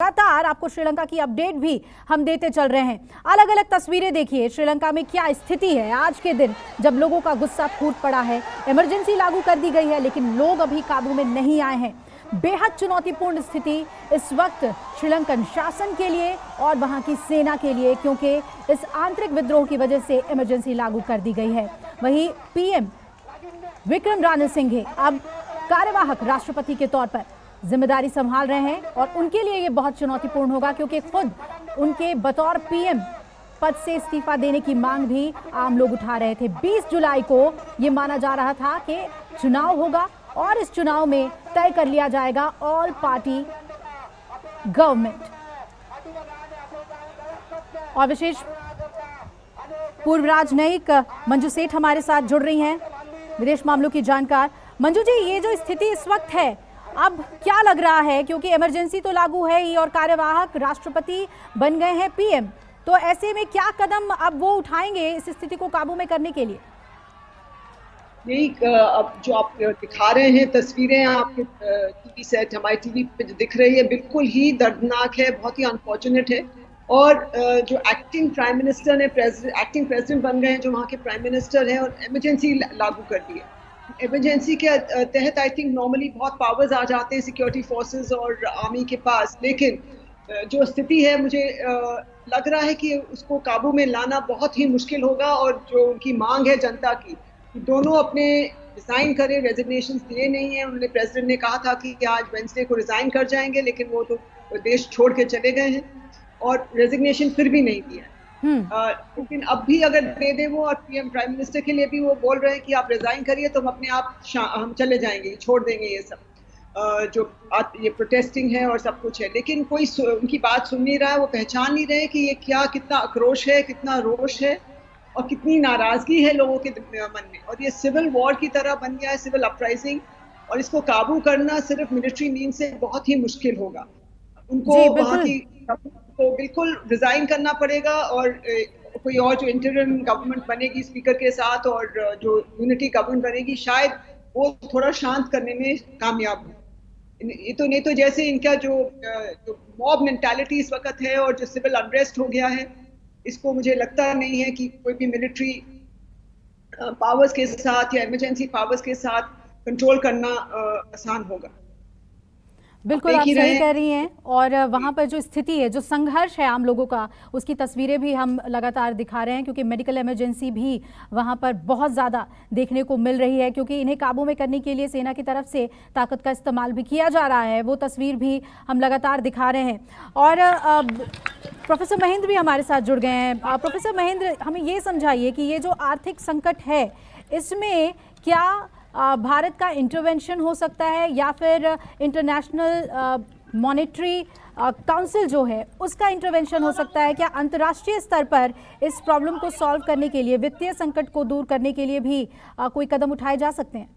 लगातार आपको श्रीलंका की अपडेट भी हम देते चल रहे हैं। अलग अलग तस्वीरें देखिए श्रीलंका में क्या स्थिति है आज के दिन, जब लोगों का गुस्सा फूट पड़ा है। इमरजेंसी लागू कर दी गई है लेकिन लोग अभी काबू में नहीं आए हैं। बेहद चुनौतीपूर्ण स्थिति इस वक्त श्रीलंकन शासन के लिए और वहां की सेना के लिए, क्योंकि इस आंतरिक विद्रोह की वजह से इमरजेंसी लागू कर दी गई है। वहीं पीएम विक्रम रणसिंघे अब कार्यवाहक राष्ट्रपति के तौर पर जिम्मेदारी संभाल रहे हैं और उनके लिए ये बहुत चुनौतीपूर्ण होगा, क्योंकि खुद उनके बतौर पीएम पद से इस्तीफा देने की मांग भी आम लोग उठा रहे थे। 20 जुलाई को ये माना जा रहा था कि चुनाव होगा और इस चुनाव में तय कर लिया जाएगा ऑल पार्टी गवर्नमेंट। और विशेष पूर्व राजनयिक मंजू सेठ हमारे साथ जुड़ रही हैं, विदेश मामलों की जानकार। मंजू जी, ये जो स्थिति इस वक्त है, अब क्या लग रहा है, क्योंकि इमरजेंसी तो लागू है ही और कार्यवाहक राष्ट्रपति बन गए हैं पीएम, तो ऐसे में क्या कदम अब वो उठाएंगे इस स्थिति को काबू में करने के लिए? यही अब जो आप दिखा रहे हैं तस्वीरें आपके टीवी सेट, हमारे टीवी पे जो दिख रही है, बिल्कुल ही दर्दनाक है, बहुत ही अनफॉर्चुनेट है। और जो एक्टिंग प्राइम मिनिस्टर ने एक्टिंग प्रेसिडेंट बन गए हैं, जो वहाँ के प्राइम मिनिस्टर हैं, और इमरजेंसी लागू कर दी है। इमरजेंसी के तहत आई थिंक नॉर्मली बहुत पावर्स आ जाते हैं सिक्योरिटी फोर्सेस और आर्मी के पास, लेकिन जो स्थिति है मुझे लग रहा है कि उसको काबू में लाना बहुत ही मुश्किल होगा। और जो उनकी मांग है जनता की, दोनों अपने रिजाइन करें, रेजिग्नेशन दिए नहीं है। उन्होंने प्रेसिडेंट ने कहा था कि आज वेंसडे को रिजाइन कर जाएंगे, लेकिन वो तो देश छोड़ के चले गए हैं और रेजिग्नेशन फिर भी नहीं दिया। लेकिन अब भी अगर दे दे वो, और पीएम प्राइम मिनिस्टर के लिए भी वो बोल रहे हैं कि आप रिजाइन करिए तो हम अपने आप हम चले जाएंगे, छोड़ देंगे ये सब जो ये प्रोटेस्टिंग है और सब कुछ है। लेकिन कोई उनकी बात सुन नहीं रहा है, वो पहचान नहीं रहे कि ये क्या, कितना आक्रोश है, कितना रोष है और कितनी नाराजगी है लोगों के मन में। और ये सिविल वॉर की तरह बन गया है, सिविल अपराइजिंग, और इसको काबू करना सिर्फ मिलिट्री मीन से बहुत ही मुश्किल होगा। उनको वहाँ की तो बिल्कुल रिजाइन करना पड़ेगा और कोई और जो इंटरिम गवर्नमेंट बनेगी स्पीकर के साथ, और जो यूनिटी गवर्नमेंट बनेगी, शायद वो थोड़ा शांत करने में कामयाब हो। ये तो नहीं तो जैसे इनका जो मॉब मेंटालिटी इस वक्त है और जो सिविल अनरेस्ट हो गया है, इसको मुझे लगता नहीं है कि कोई भी मिलिट्री पावर्स के साथ या इमरजेंसी पावर्स के साथ कंट्रोल करना आसान होगा। बिल्कुल आप सही कह रही हैं। और वहाँ पर जो स्थिति है, जो संघर्ष है आम लोगों का, उसकी तस्वीरें भी हम लगातार दिखा रहे हैं, क्योंकि मेडिकल इमरजेंसी भी वहाँ पर बहुत ज़्यादा देखने को मिल रही है, क्योंकि इन्हें काबू में करने के लिए सेना की तरफ से ताकत का इस्तेमाल भी किया जा रहा है। वो तस्वीर भी हम लगातार दिखा रहे हैं। और प्रोफेसर महेंद्र भी हमारे साथ जुड़ गए हैं। प्रोफेसर महेंद्र, हमें ये समझाइए कि ये जो आर्थिक संकट है, इसमें क्या भारत का इंटरवेंशन हो सकता है या फिर इंटरनेशनल मॉनेटरी काउंसिल जो है उसका इंटरवेंशन हो सकता है? क्या अंतर्राष्ट्रीय स्तर पर इस प्रॉब्लम को सॉल्व करने के लिए, वित्तीय संकट को दूर करने के लिए भी कोई कदम उठाए जा सकते हैं?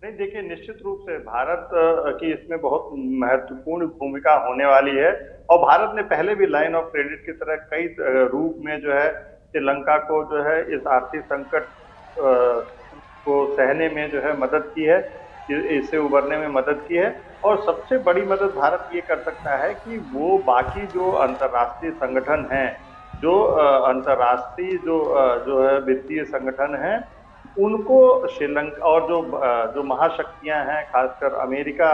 नहीं, देखिए, निश्चित रूप से भारत की इसमें बहुत महत्वपूर्ण भूमिका होने वाली है। और भारत ने पहले भी लाइन ऑफ क्रेडिट की तरह कई रूप में जो है श्रीलंका को जो है इस आर्थिक संकट को सहने में जो है मदद की है, इससे उबरने में मदद की है। और सबसे बड़ी मदद भारत ये कर सकता है कि वो बाकी जो अंतर्राष्ट्रीय संगठन हैं, जो अंतर्राष्ट्रीय जो है वित्तीय संगठन हैं, उनको श्रीलंका और जो महाशक्तियां हैं, खासकर अमेरिका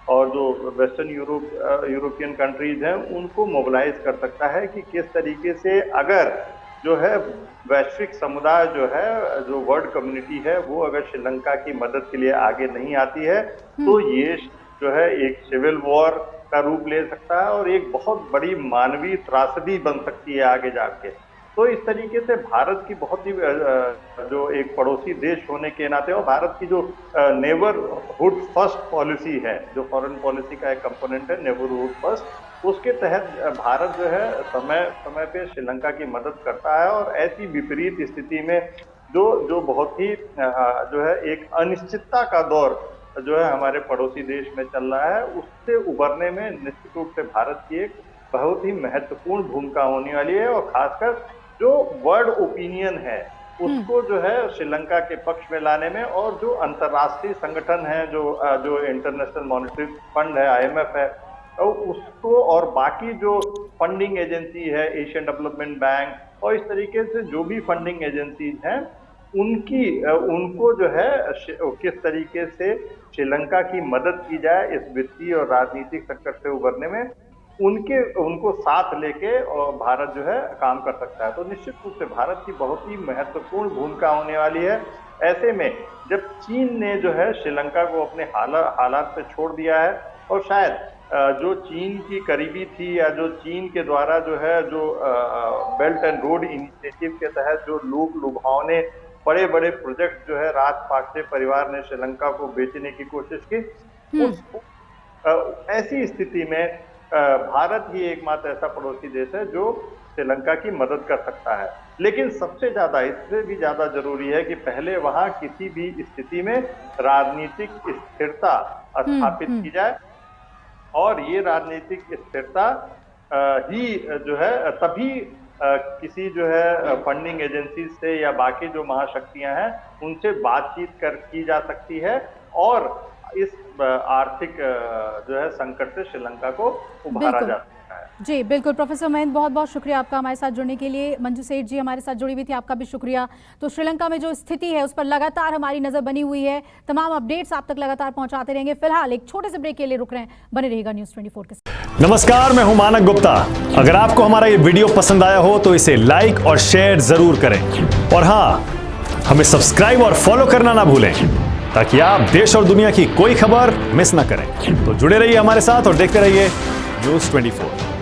और जो वेस्टर्न यूरोपियन कंट्रीज हैं, उनको मोबिलाइज कर सकता है कि किस तरीके से अगर जो है वैश्विक समुदाय जो है, जो वर्ल्ड कम्युनिटी है, वो अगर श्रीलंका की मदद के लिए आगे नहीं आती है तो ये जो है एक सिविल वॉर का रूप ले सकता है और एक बहुत बड़ी मानवीय त्रासदी बन सकती है आगे जाके। तो इस तरीके से भारत की बहुत ही जो एक पड़ोसी देश होने के नाते, और भारत की जो नेबरहुड फर्स्ट पॉलिसी है, जो फॉरेन पॉलिसी का एक कंपोनेंट है नेबरहुड फर्स्ट, उसके तहत भारत जो है समय समय पे श्रीलंका की मदद करता है। और ऐसी विपरीत स्थिति में जो बहुत ही जो है एक अनिश्चितता का दौर जो है हमारे पड़ोसी देश में चल रहा है, उससे उबरने में निश्चित रूप से भारत की एक बहुत ही महत्वपूर्ण भूमिका होने वाली है। और खासकर जो वर्ल्ड ओपिनियन है उसको जो है श्रीलंका के पक्ष में लाने में, और जो अंतर्राष्ट्रीय संगठन है, जो इंटरनेशनल मॉनेटरी फंड है, IMF है, उसको और बाकी जो फंडिंग एजेंसी है, एशियन डेवलपमेंट बैंक और इस तरीके से जो भी फंडिंग एजेंसीज हैं, उनको जो है किस तरीके से श्रीलंका की मदद की जाए इस वित्तीय और राजनीतिक संकट से उबरने में, उनको साथ लेके और भारत जो है काम कर सकता है। तो निश्चित रूप से भारत की बहुत ही महत्वपूर्ण भूमिका होने वाली है। ऐसे में जब चीन ने जो है श्रीलंका को अपने हालात पे छोड़ दिया है, और शायद जो चीन की करीबी थी या जो चीन के द्वारा जो है जो बेल्ट एंड रोड इनिशिएटिव के तहत जो लोक लुभावने बड़े बड़े प्रोजेक्ट जो है राजपाक्षे परिवार ने श्रीलंका को बेचने की कोशिश की, ऐसी स्थिति में भारत ही एकमात्र ऐसा पड़ोसी देश है जो श्रीलंका की मदद कर सकता है। लेकिन सबसे ज्यादा, इससे भी ज्यादा जरूरी है कि पहले वहां किसी भी स्थिति में राजनीतिक स्थिरता स्थापित की जाए, और ये राजनीतिक स्थिरता ही जो है तभी किसी जो है फंडिंग एजेंसी से या बाकी जो महाशक्तियां हैं उनसे बातचीत की जा सकती है, और इस आर्थिक जो है संकट से श्रीलंका को उभारा जा सकता है। जी बिल्कुल प्रोफेसर मयंक, बहुत बहुत शुक्रिया आपका हमारे साथ जुड़ने के लिए। मंजू सेठ जी हमारे साथ जुड़ी हुई थी, आपका भी शुक्रिया। तो श्रीलंका में जो स्थिति है उस पर लगातार हमारी नजर बनी हुई है, तमाम अपडेट्स आप तक लगातार पहुंचाते रहेंगे। फिलहाल एक छोटे से ब्रेक के लिए रुक रहे हैं, बने रहेगा न्यूज़ 24 के साथ। नमस्कार, मैं हूं मानक गुप्ता। अगर आपको हमारा ये वीडियो पसंद आया हो तो इसे लाइक और शेयर जरूर करें, और हाँ, हमें सब्सक्राइब और फॉलो करना ना भूलें ताकि आप देश और दुनिया की कोई खबर मिस ना करें। तो जुड़े रहिए हमारे साथ और देखते रहिए न्यूज़ 24।